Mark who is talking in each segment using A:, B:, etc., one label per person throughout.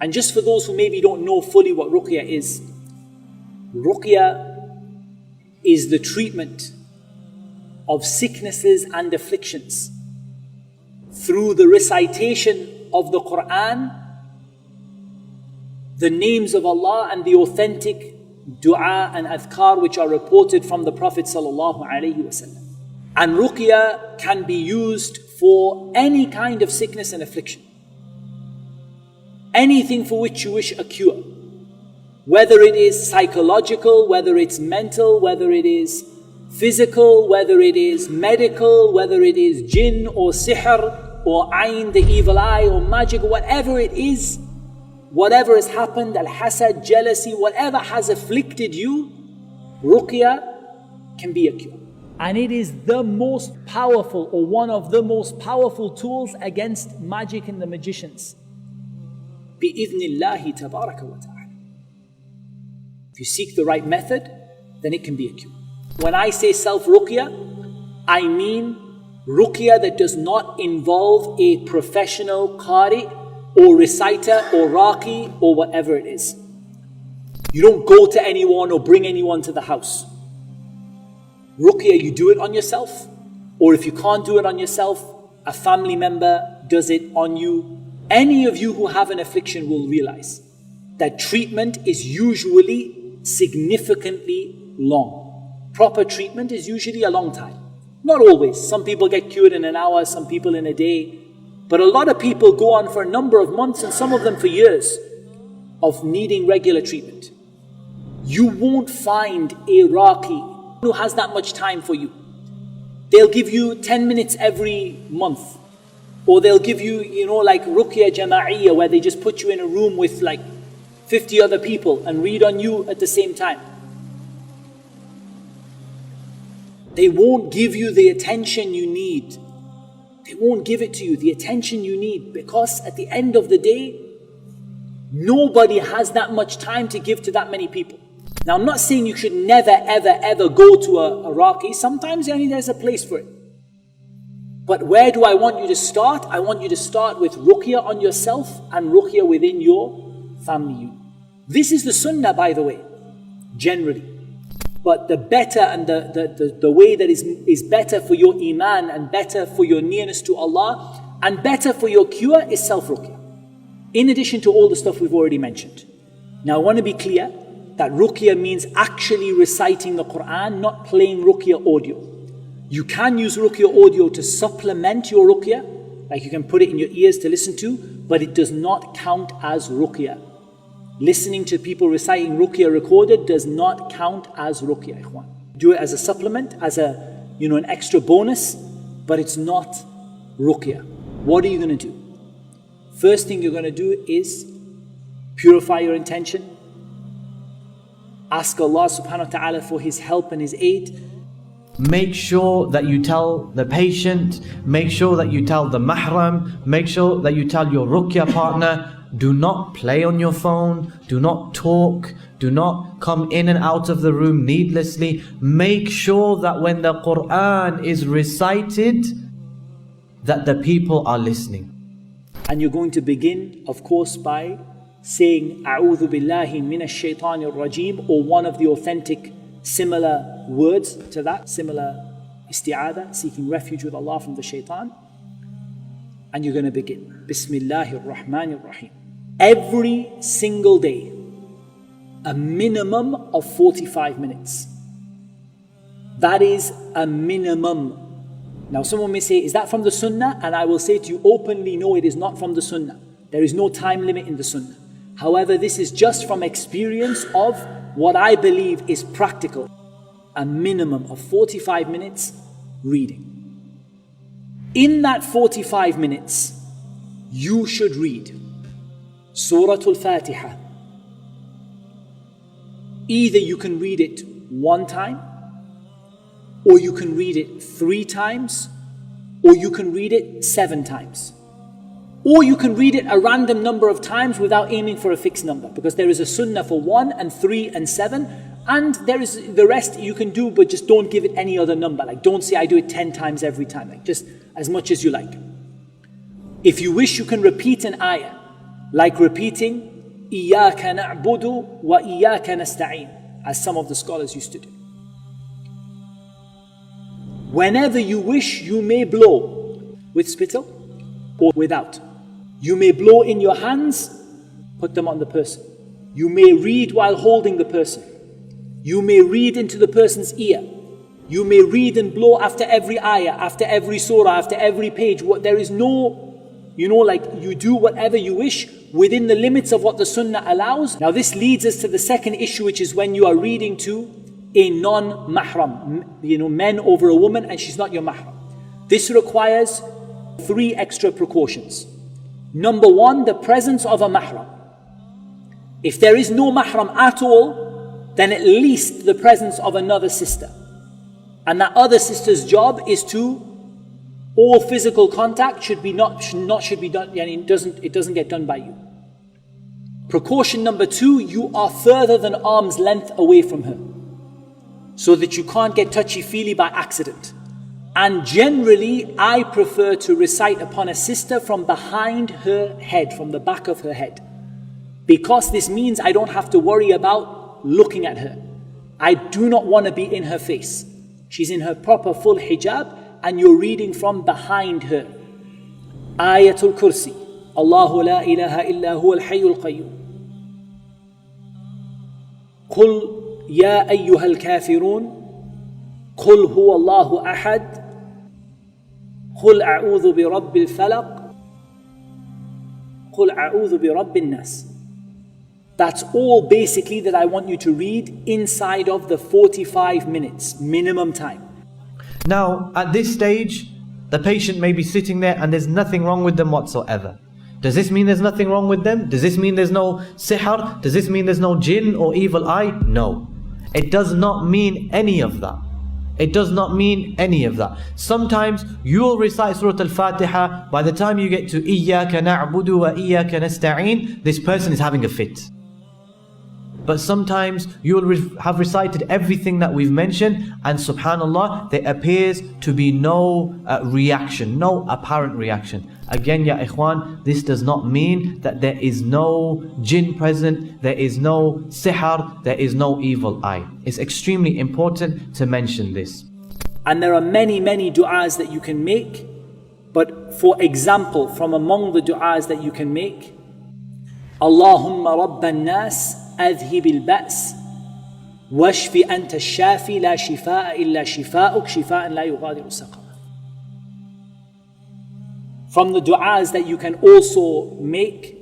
A: And just for those who maybe don't know fully what ruqya is the treatment of sicknesses and afflictions through the recitation of the Quran, the names of Allah, and the authentic dua and adhkar which are reported from the Prophet ﷺ. And ruqya can be used for any kind of sickness and affliction. Anything for which you wish a cure. Whether it is psychological, whether it's mental, whether it is physical, whether it is medical, whether it is jinn or sihr or ayn, the evil eye, or magic, whatever it is, whatever has happened, al-hasad, jealousy, whatever has afflicted you, ruqya can be a cure. And it is the most powerful, or one of the most powerful tools against magic and the magicians. بِإِذْنِ اللَّهِ تَبَارَكَ وَتَعَالَى. If you seek the right method, then it can be a cure. When I say self-ruqya, I mean ruqya that does not involve a professional qari or reciter or raqi or whatever it is. You don't go to anyone or bring anyone to the house. Ruqya, you do it on yourself, or if you can't do it on yourself, a family member does it on you. Any of you who have an affliction will realize that treatment is usually significantly long. Proper treatment is usually a long time. Not always. Some people get cured in an hour, some people in a day. But a lot of people go on for a number of months, and some of them for years, of needing regular treatment. You won't find a raqi who has that much time for you. They'll give you 10 minutes every month. Or they'll give you, like ruqya jama'iyya, where they just put you in a room with like 50 other people and read on you at the same time. They won't give you the attention you need. They won't give it to you, the attention you need, because at the end of the day, nobody has that much time to give to that many people. Now, I'm not saying you should never, ever, ever go to a raqi. Sometimes there's a place for it. But where do I want you to start? I want you to start with ruqya on yourself and ruqya within your family unit. This is the sunnah, by the way, generally. But the better and the way that is better for your iman and better for your nearness to Allah and better for your cure is self-ruqya. In addition to all the stuff we've already mentioned. Now I want to be clear that ruqya means actually reciting the Quran, not playing ruqya audio. You can use ruqya audio to supplement your ruqya, like you can put it in your ears to listen to, but it does not count as ruqya. Listening to people reciting ruqya recorded does not count as ruqya, ikhwan. Do it as a supplement, as an extra bonus, but it's not ruqya. What are you going to do? First thing you're going to do is purify your intention. Ask Allah subhanahu wa ta'ala for His help and His aid.
B: Make sure that you tell the patient, make sure that you tell the mahram, make sure that you tell your ruqya partner, do not play on your phone, do not talk, do not come in and out of the room needlessly. Make sure that when the Quran is recited, that the people are listening.
A: And you're going to begin, of course, by saying, A'udhu billahi minash shaitanir rajim, or one of the authentic similar words to that, similar isti'adah, seeking refuge with Allah from the shaitan. And you're going to begin. Bismillahir Rahmanir Rahim. Every single day, a minimum of 45 minutes. That is a minimum. Now someone may say, is that from the sunnah? And I will say to you openly, no, it is not from the sunnah. There is no time limit in the sunnah. However, this is just from experience of what I believe is practical. A minimum of 45 minutes reading. In that 45 minutes, you should read Surah Al-Fatiha. Either you can read it one time, or you can read it 3 times, or you can read it 7 times. Or you can read it a random number of times without aiming for a fixed number, because there is a sunnah for 1 and 3 and 7, and there is the rest you can do, but just don't give it any other number. Like don't say I do it 10 times every time, like just as much as you like. If you wish, you can repeat an ayah, like repeating إِيَّاكَ نَعْبُدُ وَإِيَّاكَ نَسْتَعِينُ, as some of the scholars used to do. Whenever you wish, you may blow with spittle or without. You may blow in your hands, put them on the person. You may read while holding the person. You may read into the person's ear. You may read and blow after every ayah, after every surah, after every page. There is no, like you do whatever you wish within the limits of what the sunnah allows. Now this leads us to the second issue, which is when you are reading to a non-mahram, men over a woman and she's not your mahram. This requires 3 extra precautions. Number 1, the presence of a mahram. If there is no mahram at all, then at least the presence of another sister. And that other sister's job is to, all physical contact should be done, it doesn't get done by you. Precaution number 2, you are further than arm's length away from her, so that you can't get touchy-feely by accident. And generally, I prefer to recite upon a sister from behind her head, from the back of her head. Because this means I don't have to worry about looking at her. I do not want to be in her face. She's in her proper full hijab and you're reading from behind her. Ayatul Kursi. Allahu la ilaha illa huwa al-hayyul qayyum. Qul ya ayyuhal kafirun. Qul huwa Allahu ahad. قل أعوذ برب الفلق قل أعوذ برب الناس. That's all basically that I want you to read inside of the 45 minutes minimum time.
B: Now, at this stage, the patient may be sitting there and there's nothing wrong with them whatsoever. Does this mean there's nothing wrong with them? Does this mean there's no sihr? Does this mean there's no jinn or evil eye? No. It does not mean any of that. It does not mean any of that. Sometimes you will recite Surah Al-Fatiha, by the time you get to إِيَّاكَ نَعْبُدُ وَإِيَّاكَ نَسْتَعِينُ, this person is having a fit. But sometimes you will have recited everything that we've mentioned and subhanallah, there appears to be no reaction, no apparent reaction. Again, ya ikhwan, this does not mean that there is no jinn present, there is no sihr, there is no evil eye. It's extremely important to mention this.
A: And there are many, many du'as that you can make. But for example, from among the du'as that you can make, Allahumma rabban nas أذهب البأس واشف أنت الشافي لا شفاء إلا شفاءك شفاء لا يغادر سقما. From the du'as that you can also make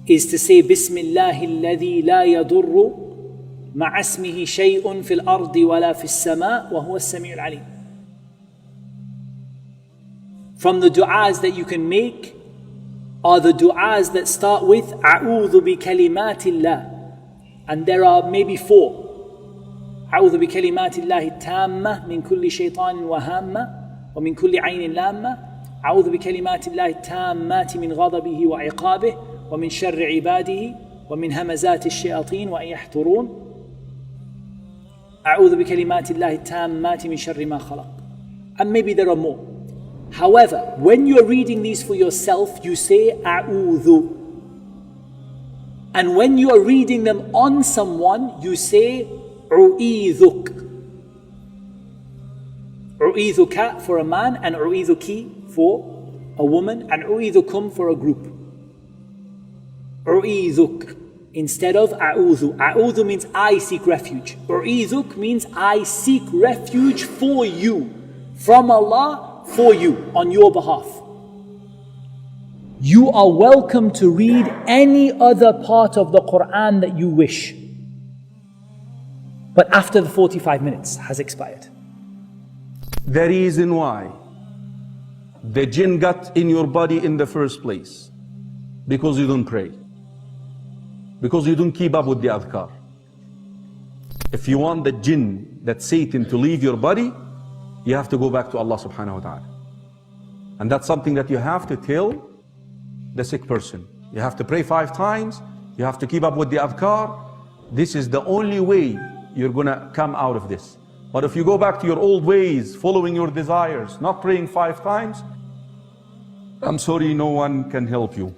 A: is to say بسم الله الذي لا يضر مع اسمه شيء في الأرض ولا في السماء وهو السميع العليم. From the du'as that you can make are the du'as that start with أعوذ بكلمات الله, and there are maybe 4. أعوذ بكلمات الله التامة من كل شيطان وهامة ومن كل عين لامة. أعوذ بكلمات الله التامات من غضبه وعقابه ومن شر عباده ومن همزات الشياطين وأن يحضرون. أعوذ بكلمات الله التامات من شر ما خلق. And maybe there are more. However, when you're reading these for yourself, you say A'udhu. And when you are reading them on someone, you say U'idhuk. U'idhuka for a man, and U'idhuki for a woman, and U'idhukum for a group. U'idhuk instead of A'udhu. A'udhu means I seek refuge. U'idhuk means I seek refuge for you, from Allah, for you, on your behalf. You are welcome to read any other part of the Quran that you wish, but after the 45 minutes has expired.
C: The reason why the jinn got in your body in the first place, because you don't pray, because you don't keep up with the adhkar. If you want the jinn, that Satan, to leave your body, you have to go back to Allah subhanahu wa ta'ala. And that's something that you have to tell the sick person. You have to pray 5 times, you have to keep up with the adhkar. This is the only way you're gonna come out of this. But if you go back to your old ways, following your desires, not praying 5 times, I'm sorry, no one can help you.